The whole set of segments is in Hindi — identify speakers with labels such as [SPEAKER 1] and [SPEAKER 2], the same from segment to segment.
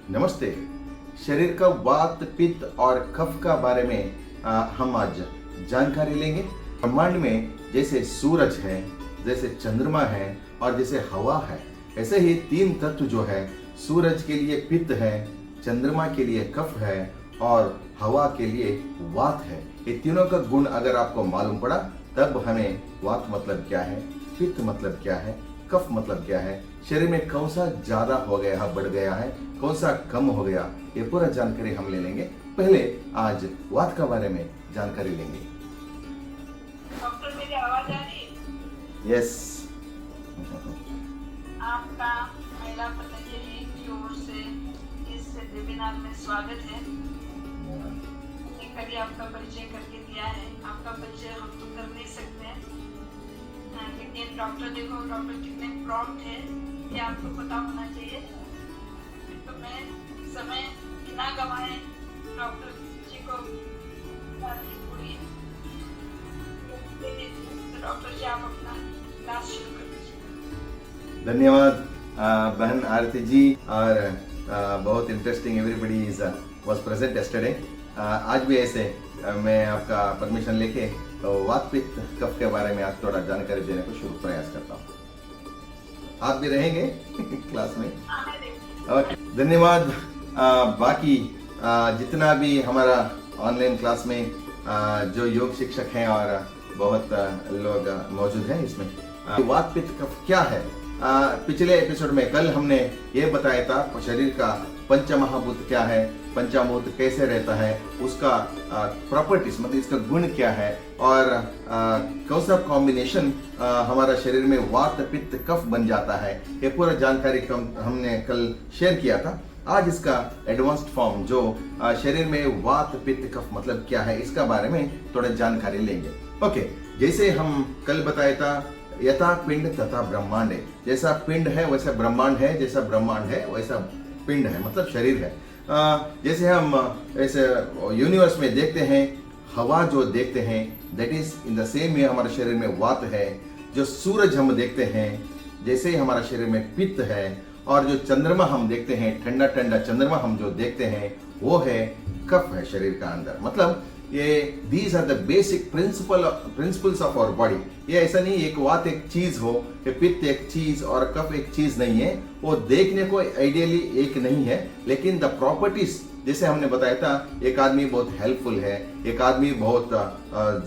[SPEAKER 1] नमस्ते। शरीर का वात पित्त और कफ का बारे में हम आज जानकारी लेंगे। ब्रह्मांड में जैसे सूरज है, जैसे चंद्रमा है और जैसे हवा है, ऐसे ही तीन तत्व जो है, सूरज के लिए पित्त है, चंद्रमा के लिए कफ है और हवा के लिए वात है। ये तीनों का गुण अगर आपको मालूम पड़ा तब हमें वात मतलब क्या है, पित्त मतलब क्या है, कफ मतलब क्या है, शरीर में कौन सा ज्यादा हो गया, बढ़ गया है, कौन सा कम हो गया, ये पूरा जानकारी हम ले लेंगे। पहले आज वात का बारे में जानकारी लेंगे।
[SPEAKER 2] डॉक्टर, मेरी आवाज आ रही है?
[SPEAKER 1] यस।
[SPEAKER 2] आपका महिला पतंजलि की ओर से इस वेबिनार में स्वागत है। कभी आपका परिचय करके दिया है, आपका परिचय हम तो कर नहीं सकते हैं, लेकिन डॉक्टर देखो, डॉक्टर कितने प्रॉम्प्ट है, ये आपको पता होना चाहिए। तो मैं समय बिना गवाए डॉक्टर जी को पूरी डॉक्टर जी आप अपना क्लास शुरू कर दीजिए।
[SPEAKER 1] धन्यवाद बहन आरती जी। और बहुत interesting, everybody is was present yesterday. आज भी ऐसे मैं आपका परमिशन लेके तो वात पित्त कफ के बारे में आज थोड़ा जानकारी देने को शुरू प्रयास करता हूँ। आप भी रहेंगे क्लास में? ओके, धन्यवाद। बाकी जितना भी हमारा ऑनलाइन क्लास में जो योग शिक्षक हैं और बहुत लोग मौजूद हैं इसमें। वात पित्त कफ क्या है? पिछले एपिसोड में कल हमने ये बताया था शरीर का पंचमहाभूत क्या है, पंचमहाभूत कैसे रहता है, उसका प्रॉपर्टीज मतलब इसका गुण क्या है और कौन सा कॉम्बिनेशन हमारा शरीर में वात पित्त कफ बन जाता है, ये पूरा जानकारी हमने कल शेयर किया था। आज इसका एडवांस्ड फॉर्म जो शरीर में वात पित्त कफ मतलब क्या है, इसका बारे में थोड़ा जानकारी लेंगे। ओके, जैसे हम कल बताया था, यथा पिंड तथा ब्रह्मांड है। जैसा पिंड है वैसा ब्रह्मांड है, जैसा ब्रह्मांड है वैसा पिंड है, मतलब शरीर है। जैसे हम ऐसे यूनिवर्स में देखते हैं, हवा जो देखते हैं, that is in the same way हमारे शरीर में वात है। जो सूरज हम देखते हैं, जैसे ही हमारा शरीर में पित्त है। और जो चंद्रमा हम देखते हैं, ठंडा ठंडा चंद्रमा हम जो देखते हैं, वो है कफ है शरीर का अंदर। मतलब ये these are the basic principles of our body. ये ऐसा नहीं एक वात एक चीज हो, कि पित्त एक चीज और कफ एक चीज नहीं है। वो देखने को आइडियली एक नहीं है, लेकिन द प्रॉपर्टीज जैसे हमने बताया था, एक आदमी बहुत हेल्पफुल है, एक आदमी बहुत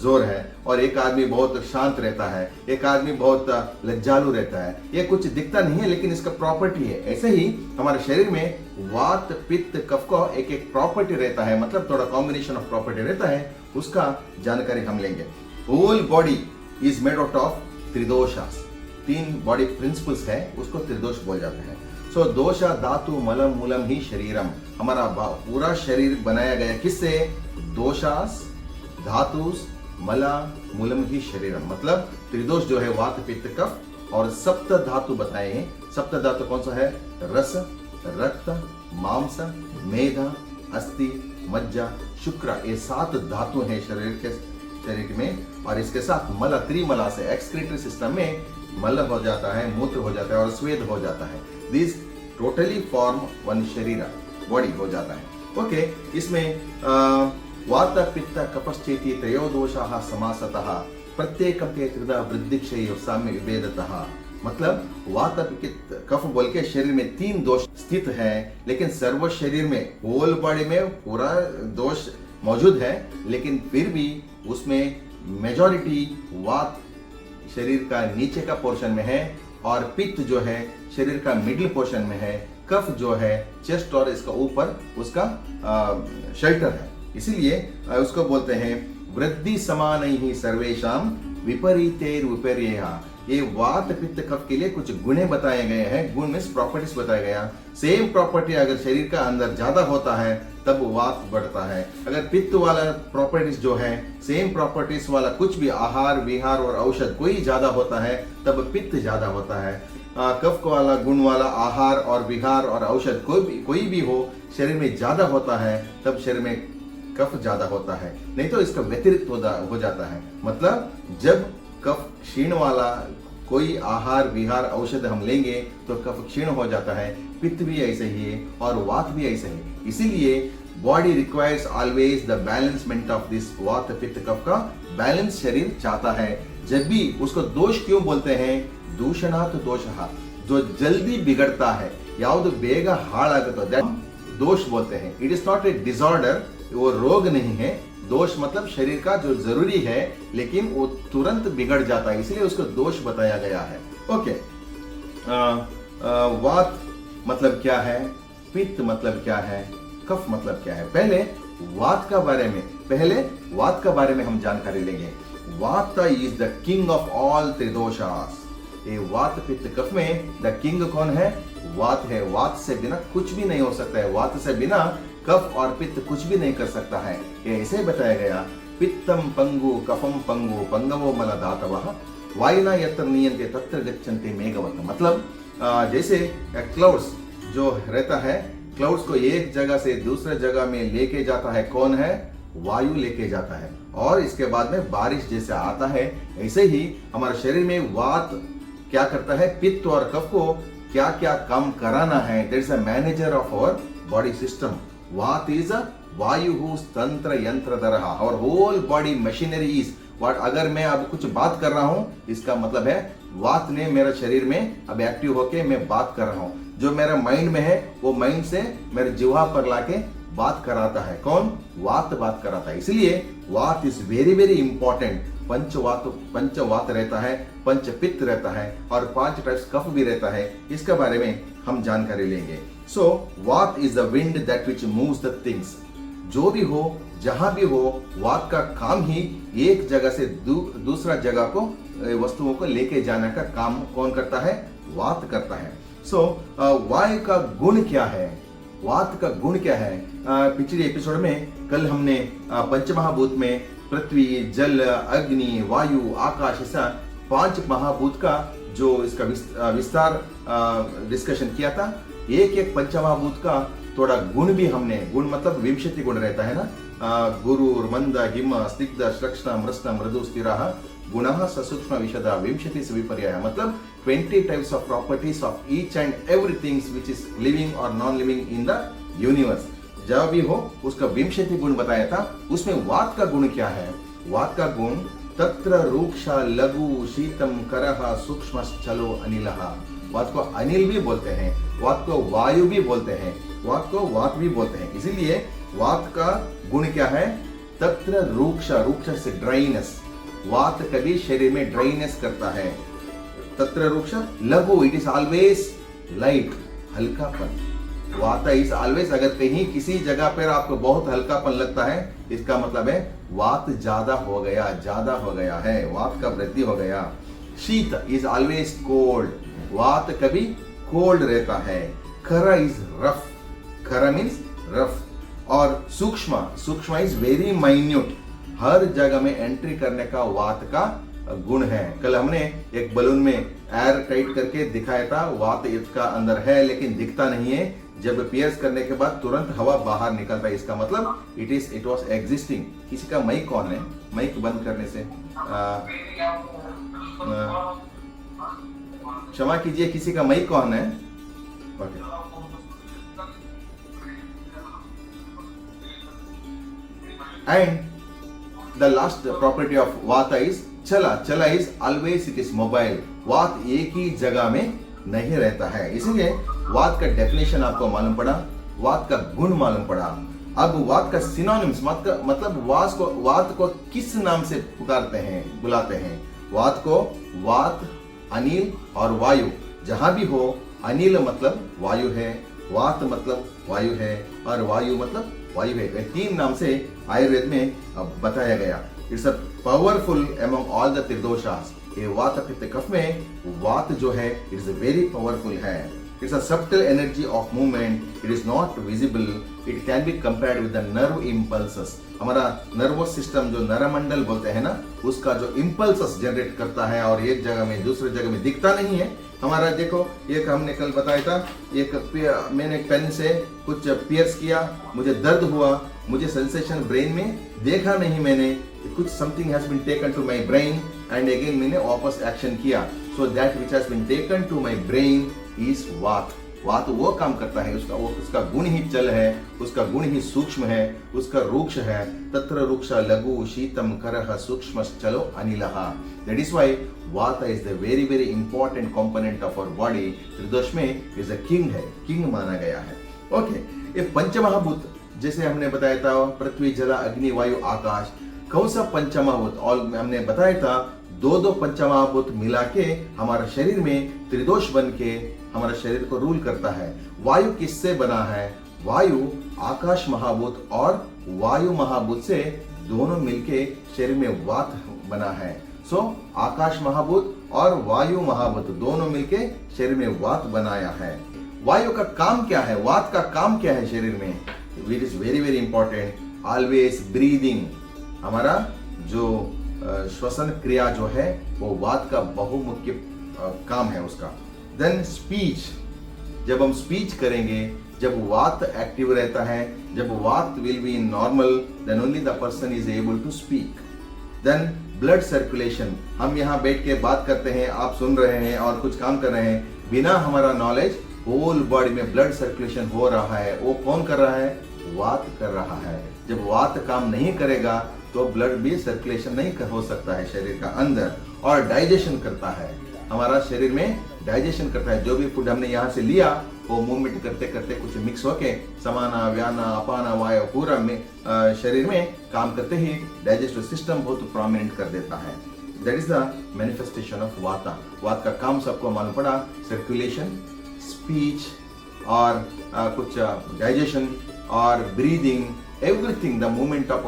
[SPEAKER 1] जोर है और एक आदमी बहुत शांत रहता है, एक आदमी बहुत लज्जालु रहता है। ये कुछ दिखता नहीं है लेकिन इसका प्रॉपर्टी है। ऐसे ही हमारे शरीर में वात पित्त कफ का एक एक प्रॉपर्टी रहता है, मतलब थोड़ा कॉम्बिनेशन ऑफ प्रॉपर्टी रहता है, उसका जानकारी हम लेंगे। Whole body is made out of tridoshas. तीन बॉडी प्रिंसिपल्स है, उसको त्रिदोष बोल जाते हैं। सो दोषा धातु मलम मूलम ही शरीरम। हमारा पूरा शरीर बनाया गया किससे? दोषास धातुस मला मूलम ही शरीरम। मतलब त्रिदोष जो है वात पित्त कफ, और सप्त धातु बताए हैं। सप्त धातु कौन सा है? रस, रक्त, मांस, मेधा, अस्थि, मज्जा, शुक्र। ये 7 धातु हैं शरीर में। और इसके साथ मल, त्रिमला से एक्सक्रीटरी सिस्टम में मल हो जाता है, मूत्र हो जाता है और स्वेद हो जाता है। दिस टोटली फॉर्म वन शरीर, बॉडी हो जाता है। ओके, इसमें वात पित्त कफश्चेति त्रयोदोषाः समासतः प्रत्येकं त्रिधा वृद्धिक्षय साम्य विभेदतः। मतलब वात पित्त कफ बोल के शरीर में 3 दोष स्थित है, लेकिन सर्व शरीर में होल बॉडी में पूरा दोष मौजूद है, लेकिन फिर भी उसमें मेजॉरिटी वात शरीर का नीचे का पोर्शन में है और पित्त जो है शरीर का मिडिल पोर्शन में है। कफ जो है चेस्ट और इसका ऊपर उसका शेल्टर है। इसीलिए उसको बोलते हैं वृद्धि समान ही सर्वेशाम विपरीतेर विपर्ययः। ये वात पित्त कफ के लिए कुछ गुणे बताए गए हैं। गुण मीन्स प्रॉपर्टीज बताया गया। सेम प्रॉपर्टी अगर शरीर का अंदर ज्यादा होता है तब वात बढ़ता है। अगर पित्त वाला प्रॉपर्टीज जो है, सेम प्रॉपर्टीज वाला कुछ भी आहार विहार और औषध कोई ज्यादा होता है तब पित्त ज्यादा होता है। कफ वाला गुण वाला आहार और विहार और औषध कोई भी हो शरीर में ज्यादा होता है तब शरीर में कफ ज्यादा होता है, नहीं तो इसका व्यतिरिक्त हो जाता है। मतलब जब कफ क्षीण वाला कोई आहार विहार औषध हम लेंगे तो कफ क्षीण हो जाता है, पित्त भी ऐसे ही है और वात भी ऐसे ही। इसीलिए body requires always the balancement of this vata पित्त कफ का बैलेंस शरीर चाहता है। जब भी उसको दोष क्यों बोलते हैं, दूषणात् दोषः, जो जल्दी बिगड़ता है याವುದು ಬೇಗ ಹಾಳಾಗುತ್ತೋ दोष बोलते हैं। It is not a disorder, वो रोग नहीं है। दोष मतलब शरीर का जो जरूरी है लेकिन वो तुरंत बिगड़ जाता है, इसलिए उसको दोष बताया गया है। ओके, वात मतलब क्या है, पित्त मतलब क्या है, कफ मतलब क्या है। पहले वात का बारे में हम जानकारी लेंगे। Vata is the king of all tridoshas. ये वात पित्त कफ में द किंग कौन है, वात है। वात से बिना कुछ भी नहीं हो सकता है, वात से बिना कफ और पित्त कुछ भी नहीं कर सकता है। ये ऐसे बताया गया, पित्तम पंगु कफम पंगु पंगवो मल धातवः वायुना यत्र नीयन्ते तत्र गच्छन्ति मेघवत्। मतलब जैसे क्लाउड्स जो रहता है, क्लाउड्स को एक जगह से दूसरे जगह में लेके जाता है कौन है, वायु लेके जाता है, और इसके बाद में बारिश जैसे आता है। ऐसे ही हमारे शरीर में वात क्या करता है, पित्त और कफ को क्या क्या काम कराना है। There is a manager of our body system. Vata is वायु तंत्र यंत्रधरः, और whole body machinery is what. अगर मैं अब कुछ बात कर रहा हूं, इसका मतलब है वात ने मेरे शरीर में अब एक्टिव होके मैं बात कर रहा हूं। जो मेरा माइंड में है वो माइंड से मेरे जिह्वा पर लाके बात कराता है, कौन, वात बात कराता है। इसलिए वात इज वेरी वेरी इंपॉर्टेंट। पंचवात रहता है, पंच पित्त रहता है, और 5 टाइप्स कफ भी रहता है। इसके बारे में हम जानकारी लेंगे। सो वात is the wind that which moves the things. जो भी हो, जहां भी हो, वात का काम ही एक जगह से दूसरा जगह को वस्तुओं को लेके जाने का काम कौन करता है, वात करता है। सो वायु का गुण क्या है, वात का गुण क्या है। पिछले एपिसोड में कल हमने पंचमहाभूत में पृथ्वी, जल, अग्नि, वायु, आकाश, ऐसा 5 महाभूत का जो इसका विस्तार डिस्कशन किया था। एक पंचमहाभूत का थोड़ा गुण भी हमने, गुण मतलब 20 गुण रहता है ना, गुरुर मंद हिम स्निग्ध श्लक्ष्ण मृष्ण मृदु स्थिरः गुणः ससूक्ष्म विशद 20 विपर्यय। मतलब 20 types of properties of each and everything which is living और non living in the universe. जब भी हो उसका 20 गुण बताया था। उसमें वात का गुण क्या है, वात का गुण तत्र रूक्ष लघु शीतम करः सूक्ष्म चलो अनिलः। वात को अनिल भी बोलते हैं, वात को वायु भी बोलते हैं, वात को वात भी बोलते हैं। इसीलिए वात का गुण क्या है, तत्र रूक्ष, रूक्ष से ड्राइनेस। वात कभी शरीर में ड्राइनेस करता है। तत्र रूक्ष लघु, इट इज ऑलवेज लाइट, हल्कापन। वात इज ऑलवेज, अगर कहीं किसी जगह पर आपको बहुत हल्कापन लगता है, इसका मतलब है वात ज्यादा हो गया है, वात का वृद्धि हो गया। शीत इज ऑलवेज कोल्ड, वात कभी कोल्ड रहता है। खरा इज रफ, खरा मीन्स रफ। और सूक्ष्म इज वेरी माइन्यूट, हर जगह में एंट्री करने का वात का गुण है। कल हमने एक बलून में एयर टाइट करके दिखाया था, वात इसका अंदर है लेकिन दिखता नहीं है। जब पियर्स करने के बाद तुरंत हवा बाहर निकलता है, इसका मतलब इट वाज एग्जिस्टिंग। किसी का माइक कौन है, माइक बंद करने से क्षमा कीजिए, किसी का माइक कौन है। Okay, and the last property of वाता इज चला is always it is mobile. वात एक ही जगह में नहीं रहता है। इसलिए वात का डेफिनेशन आपको मालूम पड़ा, वात का गुण मालूम पड़ा। अब वात का सिनोनिम्स मतलब वात को किस नाम से पुकारते हैं, बुलाते हैं। वात को वात, अनिल और वायु, जहां भी हो, अनिल मतलब वायु है, वात मतलब वायु है, और वायु मतलब वायु है। 3 नाम से आयुर्वेद में बताया गया। It's a powerful among all the tridoshas. ये वात पित्त कफ में वात जो है इट्स वेरी पावरफुल है। It's a subtle energy of movement, it is not visible, it can be compared with the nerve impulses. हमारा नर्वस सिस्टम जो नरमंडल बोलते हैं ना, उसका जो इम्पल्सेस जनरेट करता है और एक जगह में दूसरे जगह में दिखता नहीं है। हमारा देखो, एक हमने कल बताया था, मैंने पेन से कुछ पियर्स किया, मुझे दर्द हुआ, मुझे सेंसेशन ब्रेन में देखा नहीं, मैंने कुछ something has been taken to my brain and again मैंने वापस एक्शन किया। So that which has been taken to my brain is वात. वात वो काम करता है, उसका गुण ही जल है, उसका गुण ही सूक्ष्म है, उसका रूक्ष है. तत्र रूक्ष लघु शीतम करह सूक्ष्म चलो अनिलः. That is why वाता is the very very important component of our body. त्रिदोष में is a king है, king माना गया है. Okay, ये पंचमहाभूत जैसे हमने बताया था, पृथ्वी जल अग्नि वायु आकाश. कौन सा पंचमहाभूत? और हमने बताया था दो पंचमहाभूत मिला के हमारा शरीर में त्रिदोष बन के हमारा शरीर को रूल करता है. वायु किससे बना है? वायु आकाश महाभूत और वायु महाभूत से दोनों मिलके शरीर में वात बना है. सो आकाश महाभूत और वायु महाभूत दोनों मिलके शरीर में वात बनाया है. वायु का काम क्या है? वात का काम क्या है शरीर में? It is very very important. Always breathing. हमारा जो श्वसन क्रिया जो है वो वात का बहुमुख्य काम है उसका. Then speech. जब हम स्पीच करेंगे, जब वात एक्टिव रहता है, जब vata will be in normal, then only the person is able to speak. Then blood circulation. हम यहाँ बैठ के बात करते हैं, आप सुन रहे हैं और कुछ काम कर रहे हैं, बिना हमारा नॉलेज होल बॉडी में ब्लड सर्कुलेशन हो रहा है. वो कौन कर रहा है? वात कर रहा है. जब वात काम नहीं करेगा तो ब्लड भी सर्कुलेशन नहीं हो सकता है शरीर का अंदर. और डाइजेशन करता है, हमारा शरीर में डाइजेशन करता है. जो भी फूड हमने यहाँ से लिया वो मूवमेंट करते करते कुछ मिक्स होके समाना व्याना अपाना वायु पूरा में शरीर में काम करते ही डाइजेस्टिव सिस्टम बहुत प्रोमिनेंट कर देता है. That is the manifestation of वाता. वात का काम सबको मालूम पड़ा, सर्कुलेशन, स्पीच और कुछ डाइजेशन और breathing. Everything the movement of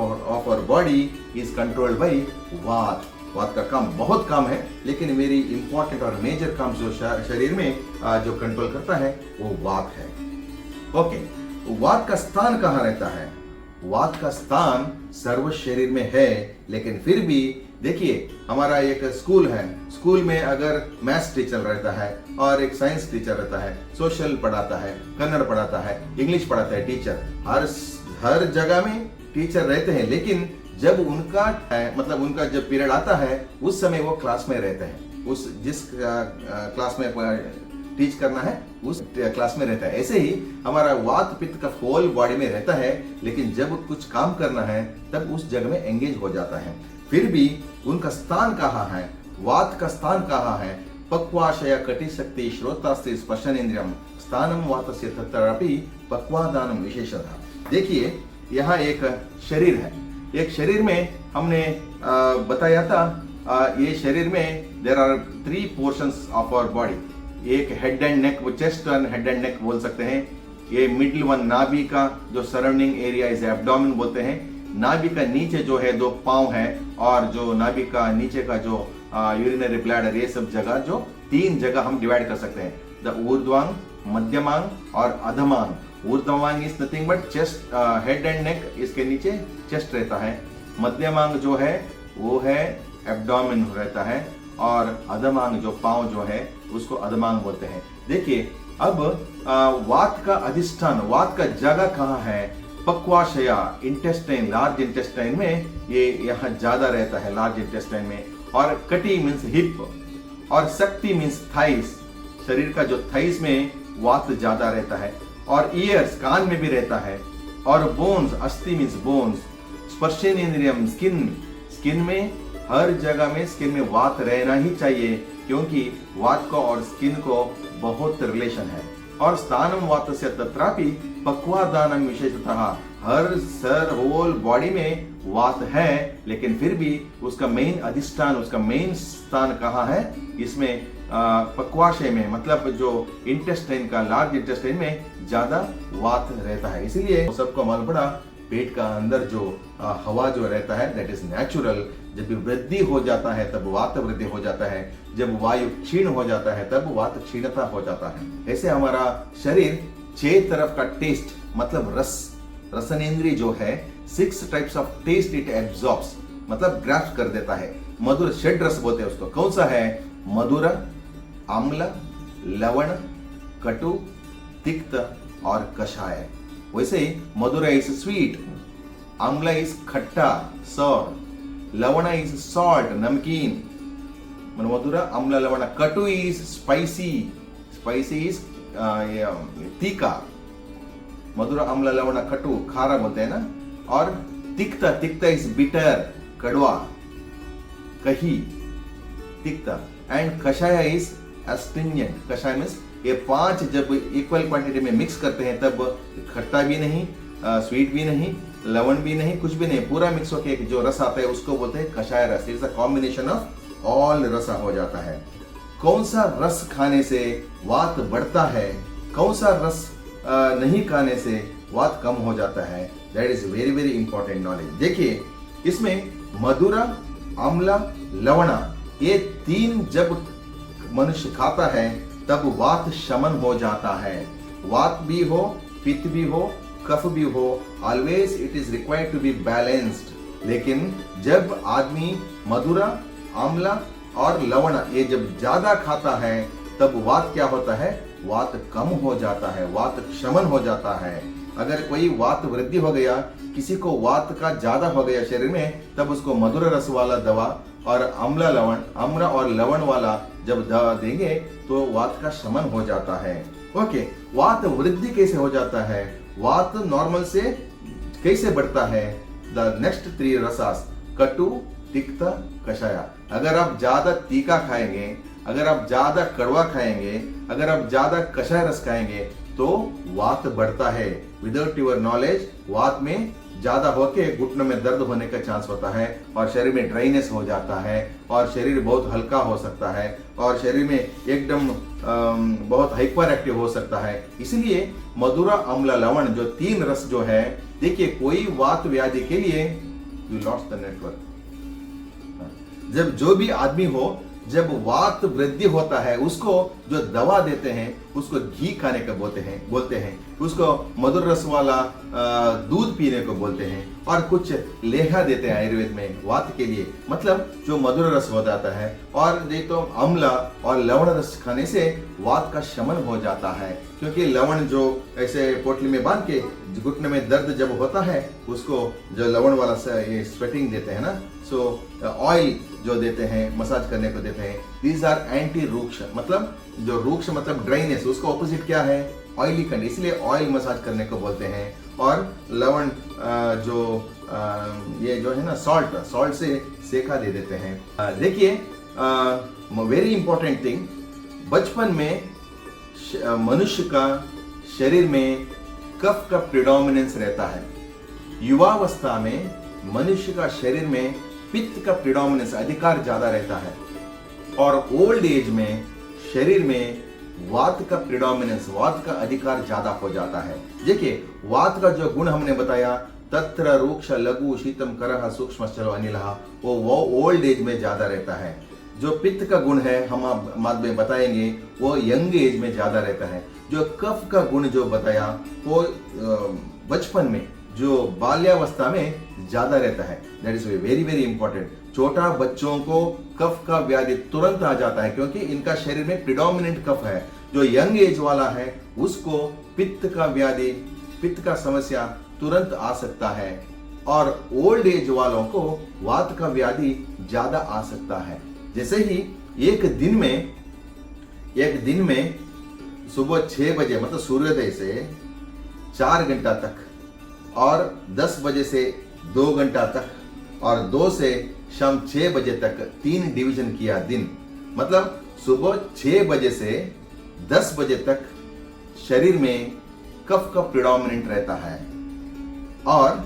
[SPEAKER 1] our body is controlled by vata. Vata का काम बहुत काम है, लेकिन वेरी इंपॉर्टेंट और मेजर काम जो शरीर में जो कंट्रोल करता है वो वात है. ओके, वात का स्थान कहाँ रहता है? वात का स्थान सर्व शरीर में है, लेकिन फिर भी देखिए हमारा एक स्कूल है, स्कूल में अगर मैथ्स टीचर रहता है और एक साइंस टीचर रहता है, सोशल पढ़ाता है, कन्नड़ पढ़ाता है, इंग्लिश पढ़ाता है टीचर, हर जगह में टीचर रहते हैं. लेकिन जब उनका मतलब उनका जब पीरियड आता है उस समय वो क्लास में रहते हैं, उस जिस क्लास में टीच करना है उस क्लास में रहता है. ऐसे ही हमारा वात पित्त का होल बॉडी में रहता है, लेकिन जब कुछ काम करना है तब उस जगह में एंगेज हो जाता है. फिर भी उनका स्थान कहाँ है? वात का स्थान कहाँ है? पक्वाशय कटिशक्ति श्रोतास्ति स्पर्शन इंद्रियम स्थानम वातस्य तत्रापि पक्वादानम विशेषतः. देखिए यहाँ एक शरीर है, एक शरीर में हमने बताया था ये शरीर में there are 3 portions of our body. एक हेड एंड नेक, वो chest and head and neck बोल सकते हैं. ये मिडिल वन नाभि का जो सराउंडिंग एरिया इज एब्डोमेन बोलते हैं. नाभि का नीचे जो है 2 पांव है, और जो नाभि का नीचे का जो यूरिनरी ब्लैडर, ये सब जगह जो 3 जगह हम डिवाइड कर सकते हैं. द ऊर्ध्वांग, मध्यमांग और अधमांग. ऊर्ध्वांग is nothing but chest, head and neck, इसके नीचे चेस्ट रहता है. मध्यमांग जो है वो है एब्डोमेन रहता है, और अधमांग जो पांव जो है उसको अधमांग बोलते हैं. देखिए अब वात का अधिष्ठान, वात का जगह कहाँ है? पक्वाशया, इंटेस्टाइन, लार्ज इंटेस्टाइन में ये यहाँ ज्यादा रहता है, लार्ज इंटेस्टाइन में. और कटी मीन्स हिप, और शक्ति मीन्स थाइस, शरीर का जो थाइस में वात ज्यादा रहता है. और ईयर्स, कान में भी रहता है. और बोन्स, अस्थि मीन्स बोन्स. स्पर्शन इंद्रियम, स्किन, स्किन में हर जगह में स्किन में वात रहना ही चाहिए, क्योंकि वात को और स्किन को बहुत रिलेशन है. और स्थानम वातस्य तत्रापि पक्वादानम विशेषतः. हर सर होल बॉडी में वात है, लेकिन फिर भी उसका मेन अधिष्ठान, उसका मेन स्थान कहाँ है? इसमें पक्वाशय में, मतलब जो इंटेस्टाइन का, लार्ज इंटेस्टाइन में ज्यादा वात रहता है. इसीलिए सबको मालूम पड़ा पेट का अंदर जो हवा जो रहता है दैट इज नेचुरल. जब भी वृद्धि हो जाता है तब वात वृद्धि हो जाता है, जब वायु क्षीण हो जाता है तब वात क्षीणता हो जाता है. ऐसे हमारा शरीर 6 तरफ का टेस्ट, मतलब रस, रसनेंद्रिय जो है 6 types of taste it absorbs, मतलब ग्रास्प कर देता है. मधुर, षड रस बोलते हैं उसको. कौन सा है? मधुर, अम्ल, लवण, कटु, तिक्त और कषाय. वैसे ही मधुर इज स्वीट, अम्ल इज खट्टा सॉर, लवण इज सॉल्ट नमकीन, मधुर अम्ल लवण कटु इज स्पाइसी स्पाइसी इज तीखा मधुर अम्ल लवण कटु खारा बोलते हैं ना और तिक्ता तिक्ता इज बिटर कड़वा कही तिक्ता एंड कषाय इज एस्ट्रिंजेंट कषाय मीन्स ये 5 जब इक्वल क्वांटिटी में मिक्स करते हैं तब खट्टा भी नहीं स्वीट भी नहीं लवण भी नहीं कुछ भी नहीं पूरा मिक्स होके जो रस आता है उसको बोलते हैं कषाय रस it's a combination of all रसा हो जाता है। कौन सा रस खाने से वात बढ़ता है कौन सा रस नहीं खाने से वात कम हो जाता है that is very very important knowledge. देखिए इसमें मधुरा अम्ल लवणा ये 3 जब मनुष्य खाता है तब वात शमन हो जाता है। वात भी हो पित्त भी हो कफ भी हो always it is required to be balanced. लेकिन जब आदमी मधुरा आम्ला और लवण ये जब ज्यादा खाता है तब वात क्या होता है वात कम हो जाता है वात शमन हो जाता है। अगर कोई वात वृद्धि हो गया किसी को वात का ज्यादा हो गया शरीर में तब उसको मधुर रस वाला दवा और अम्ल और लवण वाला जब दवा देंगे तो वात का शमन हो जाता है। ओके वात वृद्धि कैसे हो जाता है वात नॉर्मल से कैसे बढ़ता है द नेक्स्ट 3 रसास कटु तिक्ता कषाया। अगर आप ज्यादा तीखा खाएंगे अगर आप ज्यादा कड़वा खाएंगे अगर आप ज्यादा कषाय रस खाएंगे तो वात बढ़ता है। विदाउट योर नॉलेज वात में ज्यादा होके घुटनों में दर्द होने का चांस होता है और शरीर में ड्राइनेस हो जाता है और शरीर बहुत हल्का हो सकता है और शरीर में एकदम बहुत हाइपर एक्टिव हो सकता है। इसलिए मधुरा अम्ल लवण जो 3 रस जो है देखिए कोई वात व्याधि के लिए यू लॉस्ट द नेटवर्क जब जो भी आदमी हो जब वात वृद्धि होता है उसको जो दवा देते हैं उसको घी खाने का बोलते हैं उसको मधुर रस वाला दूध पीने को बोलते हैं और कुछ लेहा देते हैं आयुर्वेद में वात के लिए मतलब जो मधुर रस हो जाता है और ये तो अम्ल और लवण रस खाने से वात का शमन हो जाता है क्योंकि लवण जो ऐसे पोटली में बांध के घुटने में दर्द जब होता है उसको जो लवण वाला ये स्वेटिंग देते हैं ना सो ऑयल जो देते हैं मसाज करने को देते हैं दीज आर एंटी रूक्ष मतलब जो रूक्ष मतलब ड्राइनेस उसका ऑपोजिट क्या है ऑयली कंडी इसलिए ऑयल मसाज करने को बोलते हैं और लवण जो ये जो है ना सॉल्ट से सेका दे देते हैं। देखिए वेरी इंपॉर्टेंट थिंग बचपन में मनुष्य का शरीर में कफ का प्रिडोमिनेंस रहता है। युवावस्था में मनुष्य का शरीर में पित्त का प्रिडोमिनेंस अधिकार ज्यादा रहता है और ओल्ड एज में शरीर में वात का प्रिडोमिनेंस वात का अधिकार ज्यादा हो जाता है। देखिए वात का जो गुण हमने बताया तत्र रूक्ष लघु शीतम करह सूक्ष्म चलो अनिलहा वो ओल्ड एज में ज्यादा रहता है। जो पित्त का गुण है हम बाद में बताएंगे वो यंग एज में ज्यादा रहता है। जो कफ का गुण जो बताया वो बचपन में जो बाल्यावस्था में ज्यादा रहता है। That is very very important. छोटा बच्चों को कफ का व्याधि तुरंत आ जाता है क्योंकि इनका शरीर में प्रिडोमिनेंट कफ है। जो यंग एज वाला है उसको पित्त का व्याधि पित्त का समस्या तुरंत आ सकता है और ओल्ड एज वालों को वात का व्याधि ज्यादा आ सकता है। जैसे ही एक दिन में सुबह 6 बजे मतलब सूर्योदय से 4 घंटा तक और 10 बजे से 2 घंटा तक और 2 से शाम 6 बजे तक 3 डिवीजन किया दिन मतलब सुबह 6 बजे से 10 बजे तक शरीर में कफ का प्रिडोमिनेंट रहता है और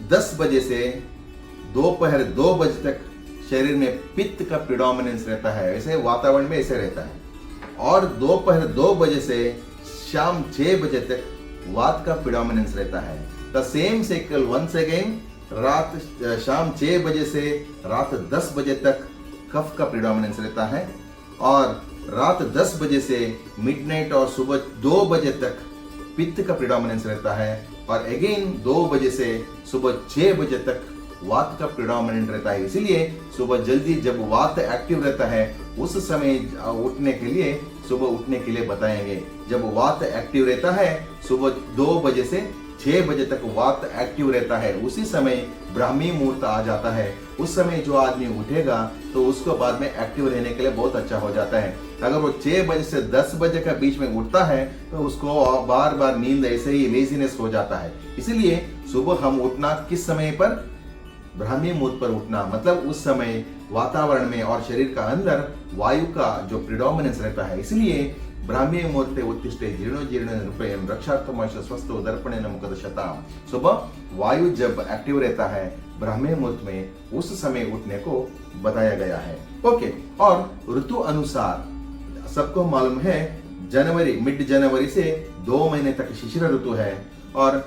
[SPEAKER 1] 10 बजे से दोपहर 2 बजे तक शरीर में पित्त का प्रिडोमिनेंस रहता है। ऐसे वातावरण में ऐसे रहता है और दोपहर 2 बजे से शाम 6 बजे तक वात का प्रिडोमिनेंस रहता है। The same cycle once again रात शाम 6 बजे से रात 10 बजे तक कफ का प्रिडोमिनेंस रहता है और रात 10 बजे से मिडनाइट और सुबह 2 बजे तक पित्त का प्रिडोमिनेंस रहता है और अगेन 2 बजे से सुबह 6 बजे तक वात का प्रिडोमिनेंट रहता है। इसीलिए सुबह जल्दी जब वात एक्टिव रहता है उस समय उठने के लिए बताएंगे। जब वात एक्टिव रहता है सुबह 2 बजे से 6 बजे तक वात एक्टिव रहता है उसी समय ब्राह्मी मुहूर्त आ जाता है उस समय जो आदमी उठेगा तो उसको बाद में एक्टिव रहने के लिए बहुत अच्छा हो जाता है। अगर वो 6 बजे से 10 बजे के बीच में उठता है तो उसको बार बार नींद ऐसे ही लेजीनेस हो जाता है। इसीलिए सुबह हम उठना किस समय पर, ब्राह्मी मुहूर्त पर उठना, मतलब उस समय वातावरण में और शरीर का अंदर वायु का जो प्रिडोमिनेंस रहता है। इसलिए ब्राह्मी मुहूर्ते उत्तिष्ठे जीर्णो नृपयं रक्षार्थम स्वस्थो दर्पणेन मुखदशताम्। सुबह वायु जब एक्टिव रहता है ब्राह्मी मुहूर्त में, उस समय उठने को बताया गया है। ओके, और ऋतु अनुसार सबको मालूम है मिड जनवरी से 2 महीने तक शिशिर ऋतु है, और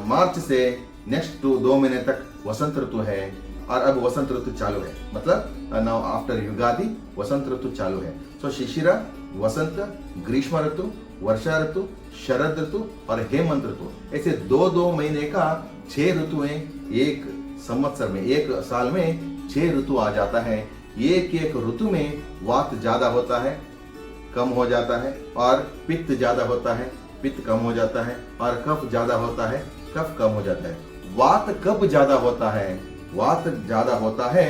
[SPEAKER 1] मार्च से नेक्स्ट 2 महीने तक वसंत ऋतु है, और अब वसंत ऋतु चालू है, मतलब नाउ आफ्टर युगादि वसंत ऋतु चालू है। सो शिशिरा, वसंत, ग्रीष्म ऋतु, वर्षा ऋतु, शरद ऋतु और हेमंत ऋतु, ऐसे 2-2 महीने का 6 ऋतुएं एक संवत्सर में, एक साल में 6 ऋतु आ जाता है। एक ऋतु में वात ज्यादा होता है, कम हो जाता है, और पित्त ज्यादा होता है, पित्त कम हो जाता है, और कफ ज्यादा होता है, कफ कम हो जाता है। वात कब ज्यादा होता है? वात ज्यादा होता है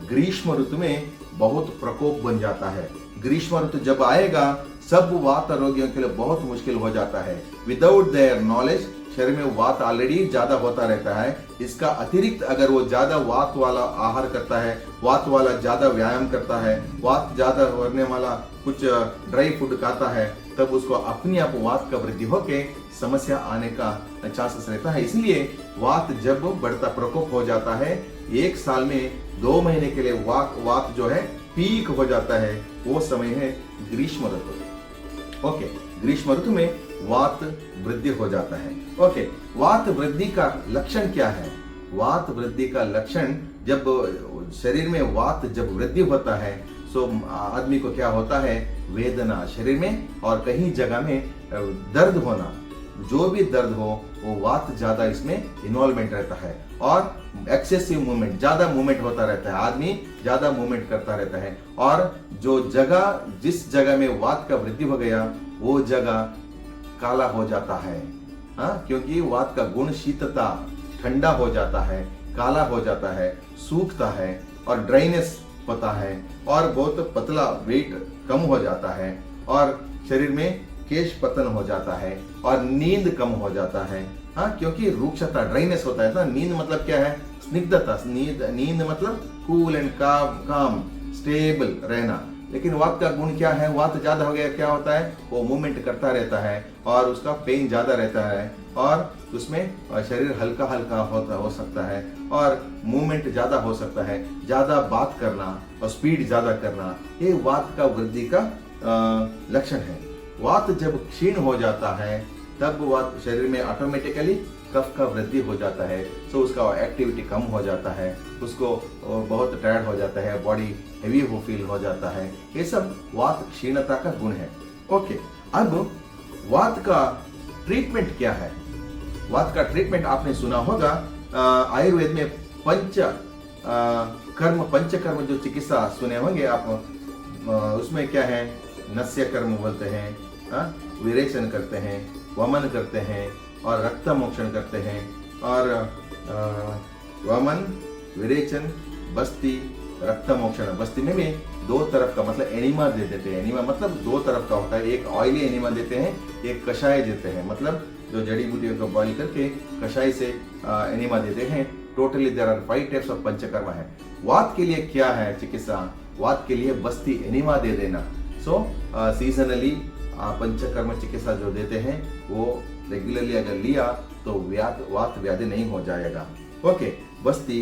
[SPEAKER 1] ग्रीष्म ऋतु में, बहुत प्रकोप बन जाता है। ग्रीष्म ऋतु जब आएगा सब वात रोगियों के लिए बहुत मुश्किल हो जाता है। विदाउट देयर नॉलेज शरीर में वात ऑलरेडी ज्यादा होता रहता है। इसका अतिरिक्त अगर वो ज्यादा वात वाला आहार करता है, वात वाला ज्यादा व्यायाम करता है, वात ज्यादा होने वाला कुछ ड्राई फूड खाता है, तब उसको अपने आप वात का वृद्धि होके समस्या आने का चांसेस रहता है। इसलिए वात जब बढ़ता प्रकोप हो जाता है, एक साल में 2 महीने के लिए वात जो है पीक हो जाता है, वो समय है ग्रीष्म ऋतु। ओके, ग्रीष्म ऋतु में वात वृद्धि हो जाता है। ओके, वात वृद्धि का लक्षण क्या है? वात वृद्धि का लक्षण, जब शरीर में वात जब वृद्धि होता है तो आदमी को क्या होता है? वेदना शरीर में, और कहीं जगह में दर्द होना। जो भी दर्द हो वो वात ज्यादा इसमें इन्वॉल्वमेंट रहता है, और एक्सेसिव मूवमेंट, ज्यादा मूवमेंट होता रहता है, आदमी ज्यादा मूवमेंट करता रहता है, और जो जगह, जिस जगह में वात का वृद्धि हो गया वो जगह काला हो जाता है। हाँ, क्योंकि वात का गुण शीतता, ठंडा हो जाता है, काला हो जाता है, सूखता है, और ड्राइनेस होता है, और बहुत पतला, वेट कम हो जाता है, और शरीर में केश पतन हो जाता है, और नींद कम हो जाता है। हाँ, क्योंकि रूक्षता, ड्राइनेस होता है ना। नींद मतलब क्या है? स्निग्धता। नींद मतलब कूल एंड काम, स्टेबल रहना। लेकिन वात का गुण क्या है? वात ज्यादा हो गया क्या होता है? वो मूवमेंट करता रहता है, और उसका पेन ज्यादा रहता है, और उसमें शरीर हल्का हल्का हो सकता है, और मूवमेंट ज्यादा हो सकता है, ज्यादा बात करना और स्पीड ज्यादा करना, ये वात का वृद्धि का लक्षण है। वात जब क्षीण हो जाता है तब वात शरीर में ऑटोमेटिकली कफ का वृद्धि हो जाता है, तो उसका एक्टिविटी कम हो जाता है, उसको बहुत टायर्ड हो जाता है, बॉडी हेवी फील हो जाता है। ये सब वात क्षीणता का गुण है। ओके, अब वात का ट्रीटमेंट क्या है? वात का ट्रीटमेंट आपने सुना होगा, आयुर्वेद में पंचकर्म जो चिकित्सा सुने होंगे आप, उसमें क्या है? नस्य कर्म बोलते हैं, विरेचन करते हैं, वमन करते हैं, और रक्त मोक्षण करते हैं, और वमन, विरेचन, बस्ती, रक्त मोक्षण। बस्ती में भी 2 तरफ का, मतलब एनिमा दे देते हैं। एनिमा मतलब 2 तरफ का होता है, एक ऑयली एनिमा देते हैं, एक कषाय देते हैं, मतलब जो जड़ी बूटियों को बॉइल करके कषाय से एनिमा देते हैं। Totally there are 5 types of panchakarma है। वात के लिए क्या है चिकित्सा? वात के लिए बस्ती एनिमा दे देना। सो सीजनली पंचकर्म चिकित्सा जो देते हैं वो रेगुलरली अगर लिया तो वात व्याधि नहीं हो जाएगा। ओके, बस्ती,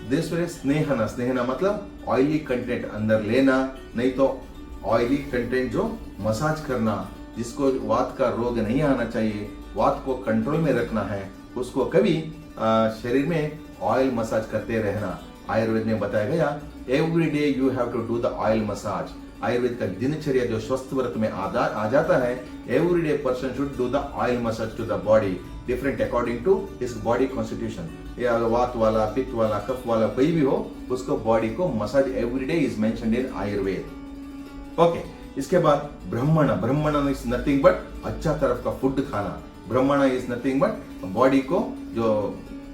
[SPEAKER 1] दूसरे स्नेहना मतलब ऑयली कंटेंट अंदर लेना, नहीं तो ऑयली कंटेंट जो मसाज करना, जिसको वात का रोग नहीं आना चाहिए, वात को कंट्रोल में रखना है, उसको कभी शरीर में ऑयल मसाज करते रहना। आयुर्वेद में बताया गया every day you have to do the oil massage. Ayurveda का दिनचर्या जो स्वस्थ व्रत में आ जाता है, every day person should do the oil massage to the body, different according to his body constitution. या वात वाला, पित्त वाला, कफ वाला कोई भी हो, उसको बॉडी को massage every day is mentioned in Ayurveda. Okay, इसके बाद ब्रह्मण इज नथिंग बट अच्छा तरफ का फूड खाना। ब्रह्मण इज नथिंग बट बॉडी को जो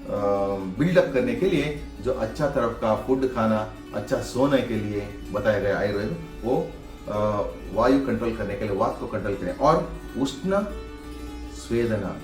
[SPEAKER 1] बिल्डअप करने के लिए जो अच्छा तरफ का फूड खाना, अच्छा सोने के लिए बताया गया आयुर्वेद, वो वायु कंट्रोल करने के लिए, वात को कंट्रोल करें, और उष्ण स्वेदना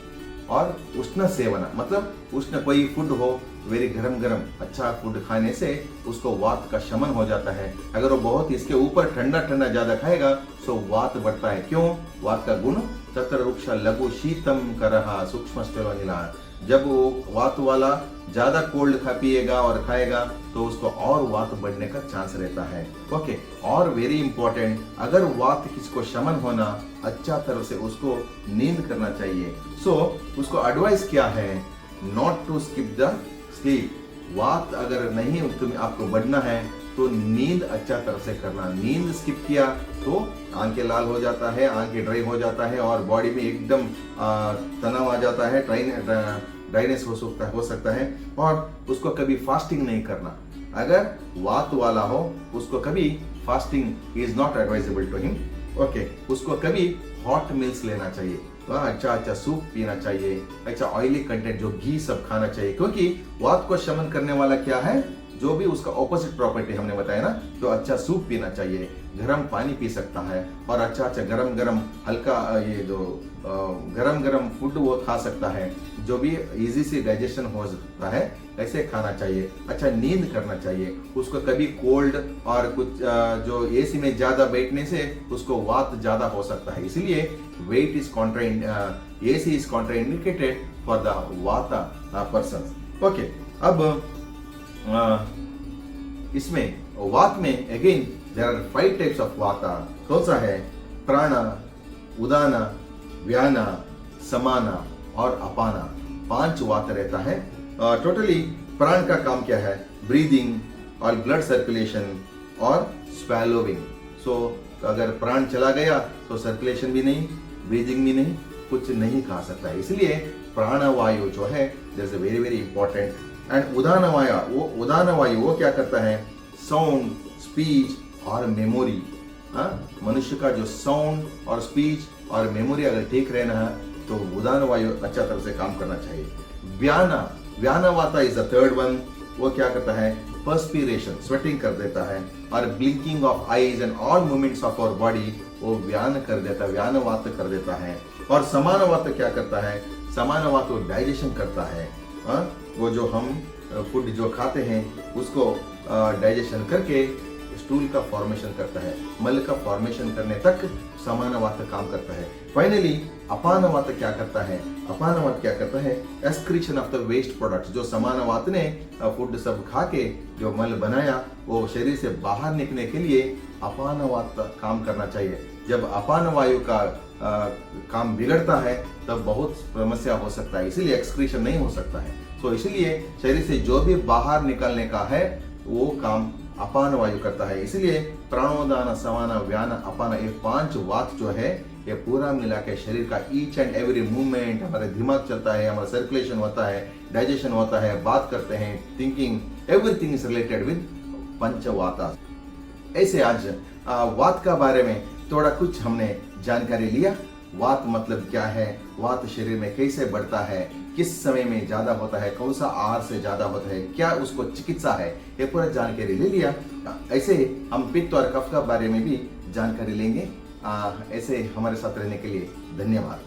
[SPEAKER 1] और उष्ण सेवना, मतलब उष्ण कोई फूड हो, वेरी गरम गरम अच्छा फूड खाने से उसको वात का शमन हो जाता है। अगर वो बहुत इसके ऊपर ठंडा ठंडा ज्यादा खाएगा तो वात बढ़ता है। क्यों? वात का गुण चतर वृक्ष लघु शीतम करहा सूक्ष्म नीला। जब वो वात वाला ज्यादा कोल्ड पिएगा और खाएगा तो उसको और वात बढ़ने का चांस रहता है। ओके, और वेरी इंपॉर्टेंट, अगर वात किसको शमन होना, अच्छा तरह से उसको नींद करना चाहिए। सो उसको एडवाइस क्या है? Not to skip the sleep. Vata अगर नहीं तुम्हें आपको बढ़ना है तो नींद अच्छा तरह से करना। नींद स्किप किया तो आंखें लाल हो जाता है, आंखें ड्राई हो जाता है और बॉडी में एकदम तनाव आ जाता है, ड्राइनेस हो सकता है। और उसको कभी फास्टिंग नहीं करना। अगर वात वाला हो उसको कभी fasting is not advisable to him. Okay, उसको कभी हॉट मील्स लेना चाहिए, अच्छा अच्छा सूप पीना चाहिए, अच्छा ऑयली कंटेंट जो घी सब खाना चाहिए, क्योंकि वात को शमन करने वाला क्या है, जो भी उसका ऑपोजिट प्रॉपर्टी हमने बताया ना, तो अच्छा सूप पीना चाहिए, गर्म पानी पी सकता है, और अच्छा अच्छा गरम गरम हल्का ये जो गरम गरम फूड वो खा सकता है, जो भी इजी से डाइजेशन हो सकता है, ऐसे खाना चाहिए। अच्छा नींद करना चाहिए। उसको कभी कोल्ड और कुछ जो एसी में ज्यादा बैठने से उसको वात ज्यादा हो सकता है, इसलिए wait is AC is contraindicated for the vata person. Okay, अब इसमें वात में again there are 5 types of vata. कौन सा है? प्राणा, उदाना, व्याना, समाना और अपाना। 5 वात रहता है। टोटली प्राण का काम क्या है? ब्रीदिंग और ब्लड सर्कुलेशन और स्वैलोविंग। सो अगर प्राण चला गया तो सर्कुलेशन भी नहीं, ब्रीदिंग भी नहीं, कुछ नहीं खा सकता है। इसलिए प्राणवायु जो है that is very very important. And उदान वायु वो क्या करता है? साउंड, स्पीच और मेमोरी। मनुष्य का जो साउंड और स्पीच और मेमोरी अगर ठीक रहना है तो उदान वायु अच्छा तरह से काम करना चाहिए। व्याना वाता इज द थर्ड वन। वो क्या करता है? पर्स्पिरेशन, स्वेटिंग कर देता है, और blinking of eyes and all movements of our body वो व्यान कर देता है, व्यान वात कर देता है। और समान वात क्या करता है? समान वात वो डाइजेशन करता है। वो जो हम फूड जो खाते हैं उसको डाइजेशन करके स्टूल का फॉर्मेशन करता है, मल का फॉर्मेशन करने तक समान वात काम करता है। फाइनली अपान वात क्या करता है? अपान वात क्या करता है? Excretion of the waste products. जो समान वात ने फूड सब खा के जो मल बनाया वो शरीर से बाहर निकलने के लिए अपान वात काम करना चाहिए। जब अपान वायु का काम बिगड़ता है तब बहुत समस्या हो सकता है, इसीलिए एक्सक्रीशन नहीं हो सकता है। तो इसलिए शरीर से जो भी बाहर निकलने का है वो काम अपान वायु करता है। इसलिए प्राणोदान, समाना, व्याना, अपाना, ये 5 वात जो है ये पूरा मिला के शरीर का ईच एंड एवरी मूवमेंट, हमारे दिमाग चलता है, हमारा सर्कुलेशन होता है, डाइजेशन होता है, बात करते हैं, thinking, everything is related with panchavata. ऐसे आज वात का बारे में थोड़ा कुछ हमने जानकारी लिया। वात मतलब क्या है, वात शरीर में कैसे बढ़ता है, किस समय में ज्यादा होता है, कौन सा आहार से ज्यादा होता है, क्या उसको चिकित्सा है, ये पूरा जानकारी ले लिया। ऐसे हम पित्त और कफ का बारे में भी जानकारी लेंगे। ऐसे हमारे साथ रहने के लिए धन्यवाद।